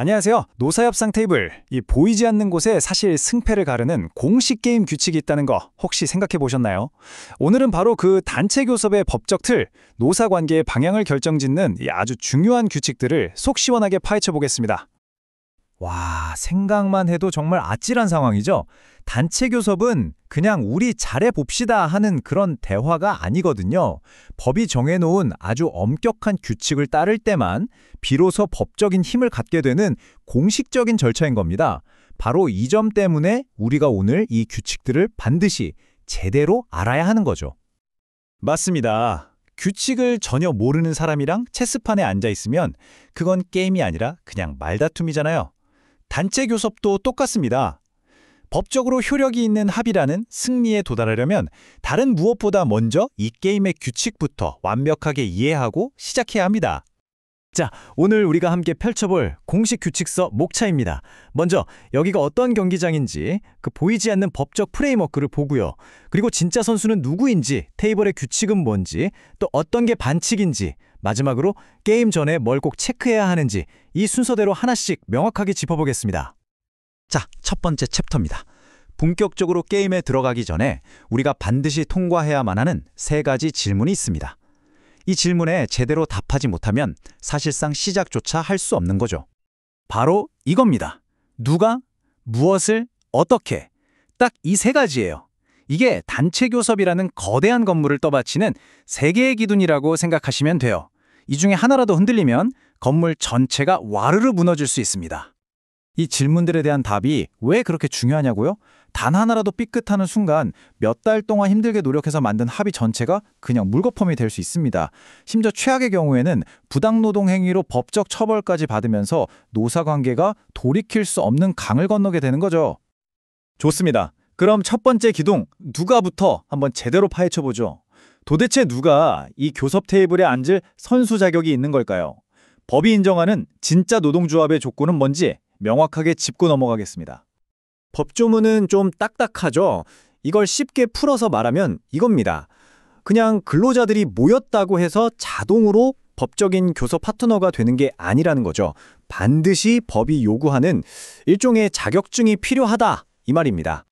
안녕하세요. 노사협상 테이블. 이 보이지 않는 곳에 사실 승패를 가르는 공식 게임 규칙이 있다는 거 혹시 생각해 보셨나요? 오늘은 바로 그 단체 교섭의 법적 틀, 노사 관계의 방향을 결정짓는 이 아주 중요한 규칙들을 속 시원하게 파헤쳐 보겠습니다. 와, 생각만 해도 정말 아찔한 상황이죠? 단체 교섭은 그냥 우리 잘해봅시다 하는 그런 대화가 아니거든요. 법이 정해놓은 아주 엄격한 규칙을 따를 때만 비로소 법적인 힘을 갖게 되는 공식적인 절차인 겁니다. 바로 이 점 때문에 우리가 오늘 이 규칙들을 반드시 제대로 알아야 하는 거죠. 맞습니다. 규칙을 전혀 모르는 사람이랑 체스판에 앉아 있으면 그건 게임이 아니라 그냥 말다툼이잖아요. 단체 교섭도 똑같습니다. 법적으로 효력이 있는 합의라는 승리에 도달하려면 다른 무엇보다 먼저 이 게임의 규칙부터 완벽하게 이해하고 시작해야 합니다. 자, 오늘 우리가 함께 펼쳐볼 공식 규칙서 목차입니다. 먼저 여기가 어떤 경기장인지 그 보이지 않는 법적 프레임워크를 보고요. 그리고 진짜 선수는 누구인지, 테이블의 규칙은 뭔지, 또 어떤 게 반칙인지, 마지막으로 게임 전에 뭘 꼭 체크해야 하는지 이 순서대로 하나씩 명확하게 짚어보겠습니다. 자, 첫 번째 챕터입니다. 본격적으로 게임에 들어가기 전에 우리가 반드시 통과해야만 하는 3가지 질문이 있습니다. 이 질문에 제대로 답하지 못하면 사실상 시작조차 할 수 없는 거죠. 바로 이겁니다. 누가, 무엇을, 어떻게. 딱 이 3가지예요. 이게 단체 교섭이라는 거대한 건물을 떠받치는 세계의 기둥이라고 생각하시면 돼요. 이 중에 하나라도 흔들리면 건물 전체가 와르르 무너질 수 있습니다. 이 질문들에 대한 답이 왜 그렇게 중요하냐고요? 단 하나라도 삐끗하는 순간 몇 달 동안 힘들게 노력해서 만든 합의 전체가 그냥 물거품이 될 수 있습니다. 심지어 최악의 경우에는 부당노동 행위로 법적 처벌까지 받으면서 노사관계가 돌이킬 수 없는 강을 건너게 되는 거죠. 좋습니다. 그럼 첫 번째 기둥, 누가부터 한번 제대로 파헤쳐보죠. 도대체 누가 이 교섭 테이블에 앉을 선수 자격이 있는 걸까요? 법이 인정하는 진짜 노동조합의 조건은 뭔지 명확하게 짚고 넘어가겠습니다. 법조문은 좀 딱딱하죠? 이걸 쉽게 풀어서 말하면 이겁니다. 그냥 근로자들이 모였다고 해서 자동으로 법적인 교섭 파트너가 되는 게 아니라는 거죠. 반드시 법이 요구하는 일종의 자격증이 필요하다, 이 말입니다.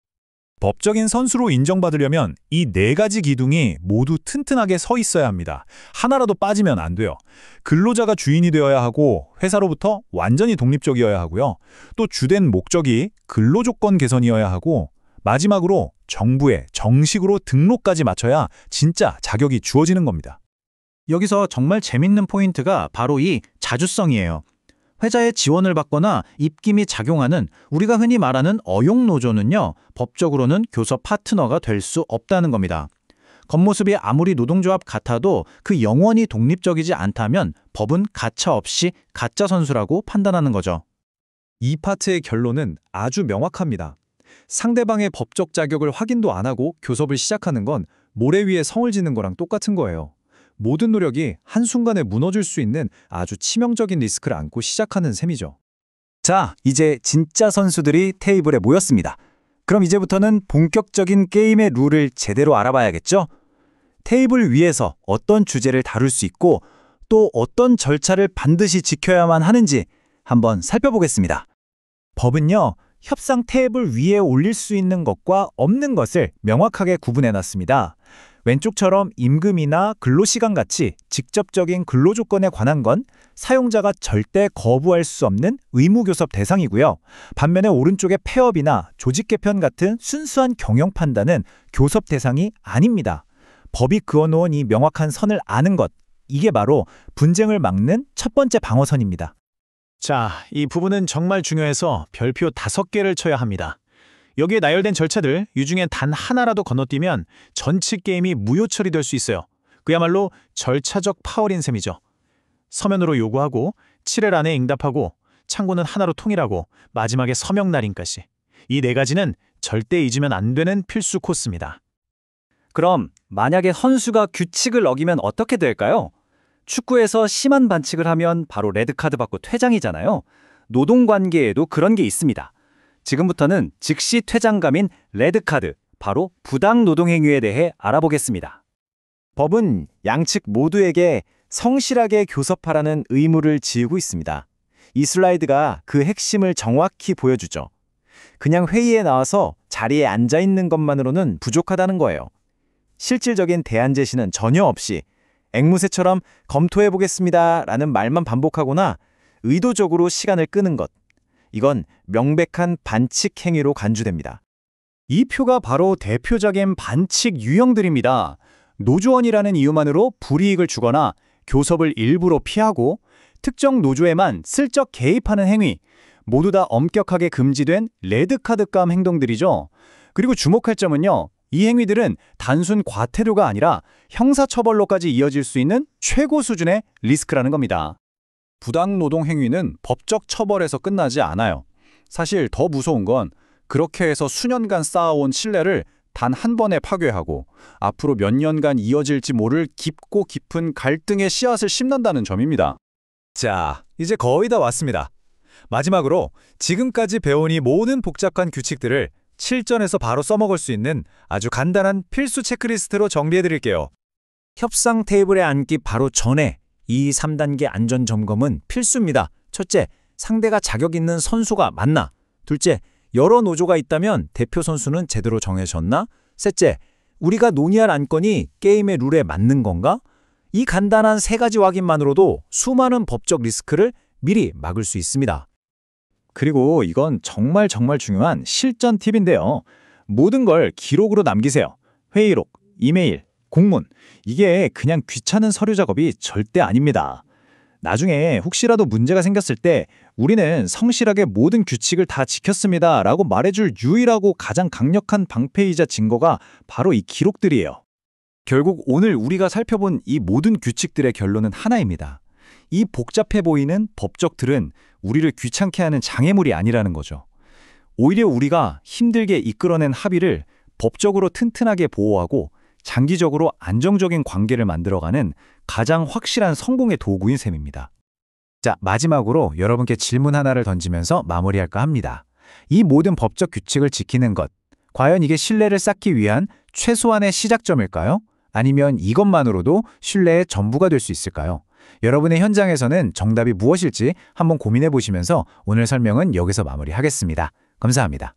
법적인 선수로 인정받으려면 이 4가지 기둥이 모두 튼튼하게 서 있어야 합니다. 하나라도 빠지면 안 돼요. 근로자가 주인이 되어야 하고 회사로부터 완전히 독립적이어야 하고요. 또 주된 목적이 근로조건 개선이어야 하고 마지막으로 정부에 정식으로 등록까지 마쳐야 진짜 자격이 주어지는 겁니다. 여기서 정말 재밌는 포인트가 바로 이 자주성이에요. 회사의 지원을 받거나 입김이 작용하는 우리가 흔히 말하는 어용노조는요, 법적으로는 교섭 파트너가 될 수 없다는 겁니다. 겉모습이 아무리 노동조합 같아도 그 영원히 독립적이지 않다면 법은 가차없이 가짜 선수라고 판단하는 거죠. 이 파트의 결론은 아주 명확합니다. 상대방의 법적 자격을 확인도 안 하고 교섭을 시작하는 건 모래 위에 성을 짓는 거랑 똑같은 거예요. 모든 노력이 한순간에 무너질 수 있는 아주 치명적인 리스크를 안고 시작하는 셈이죠. 자, 이제 진짜 선수들이 테이블에 모였습니다. 그럼 이제부터는 본격적인 게임의 룰을 제대로 알아봐야겠죠? 테이블 위에서 어떤 주제를 다룰 수 있고 또 어떤 절차를 반드시 지켜야만 하는지 한번 살펴보겠습니다. 법은요, 협상 테이블 위에 올릴 수 있는 것과 없는 것을 명확하게 구분해놨습니다. 왼쪽처럼 임금이나 근로시간 같이 직접적인 근로조건에 관한 건 사용자가 절대 거부할 수 없는 의무교섭 대상이고요. 반면에 오른쪽의 폐업이나 조직 개편 같은 순수한 경영 판단은 교섭 대상이 아닙니다. 법이 그어놓은 이 명확한 선을 아는 것, 이게 바로 분쟁을 막는 첫 번째 방어선입니다. 자, 이 부분은 정말 중요해서 별표 5개를 쳐야 합니다. 여기에 나열된 절차들, 이 중에 단 하나라도 건너뛰면 전체 게임이 무효 처리될 수 있어요. 그야말로 절차적 파월인 셈이죠. 서면으로 요구하고 7일 안에 응답하고 창구는 하나로 통일하고 마지막에 서명 날인까지. 이 4가지는 절대 잊으면 안 되는 필수 코스입니다. 그럼 만약에 선수가 규칙을 어기면 어떻게 될까요? 축구에서 심한 반칙을 하면 바로 레드카드 받고 퇴장이잖아요. 노동관계에도 그런 게 있습니다. 지금부터는 즉시 퇴장감인 레드카드, 바로 부당노동행위에 대해 알아보겠습니다. 법은 양측 모두에게 성실하게 교섭하라는 의무를 지우고 있습니다. 이 슬라이드가 그 핵심을 정확히 보여주죠. 그냥 회의에 나와서 자리에 앉아 있는 것만으로는 부족하다는 거예요. 실질적인 대안 제시는 전혀 없이 앵무새처럼 검토해 보겠습니다 라는 말만 반복하거나 의도적으로 시간을 끄는 것. 이건 명백한 반칙 행위로 간주됩니다. 이 표가 바로 대표적인 반칙 유형들입니다. 노조원이라는 이유만으로 불이익을 주거나 교섭을 일부러 피하고 특정 노조에만 슬쩍 개입하는 행위, 모두 다 엄격하게 금지된 레드카드감 행동들이죠. 그리고 주목할 점은요. 이 행위들은 단순 과태료가 아니라 형사처벌로까지 이어질 수 있는 최고 수준의 리스크라는 겁니다. 부당노동 행위는 법적 처벌에서 끝나지 않아요. 사실 더 무서운 건 그렇게 해서 수년간 쌓아온 신뢰를 단 한 번에 파괴하고 앞으로 몇 년간 이어질지 모를 깊고 깊은 갈등의 씨앗을 심는다는 점입니다. 자, 이제 거의 다 왔습니다. 마지막으로 지금까지 배운 이 모든 복잡한 규칙들을 실전에서 바로 써먹을 수 있는 아주 간단한 필수 체크리스트로 정리해드릴게요. 협상 테이블에 앉기 바로 전에 이 3단계 안전 점검은 필수입니다. 첫째, 상대가 자격 있는 선수가 맞나? 둘째, 여러 노조가 있다면 대표 선수는 제대로 정해졌나? 셋째, 우리가 논의할 안건이 게임의 룰에 맞는 건가? 이 간단한 3가지 확인만으로도 수많은 법적 리스크를 미리 막을 수 있습니다. 그리고 이건 정말 중요한 실전 팁인데요. 모든 걸 기록으로 남기세요. 회의록, 이메일, 공문. 이게 그냥 귀찮은 서류 작업이 절대 아닙니다. 나중에 혹시라도 문제가 생겼을 때 우리는 성실하게 모든 규칙을 다 지켰습니다 라고 말해줄 유일하고 가장 강력한 방패이자 증거가 바로 이 기록들이에요. 결국 오늘 우리가 살펴본 이 모든 규칙들의 결론은 하나입니다. 이 복잡해 보이는 법적 틀은 우리를 귀찮게 하는 장애물이 아니라는 거죠. 오히려 우리가 힘들게 이끌어낸 합의를 법적으로 튼튼하게 보호하고 장기적으로 안정적인 관계를 만들어가는 가장 확실한 성공의 도구인 셈입니다. 자, 마지막으로 여러분께 질문 하나를 던지면서 마무리할까 합니다. 이 모든 법적 규칙을 지키는 것, 과연 이게 신뢰를 쌓기 위한 최소한의 시작점일까요? 아니면 이것만으로도 신뢰의 전부가 될 수 있을까요? 여러분의 현장에서는 정답이 무엇일지 한번 고민해 보시면서 오늘 설명은 여기서 마무리하겠습니다. 감사합니다.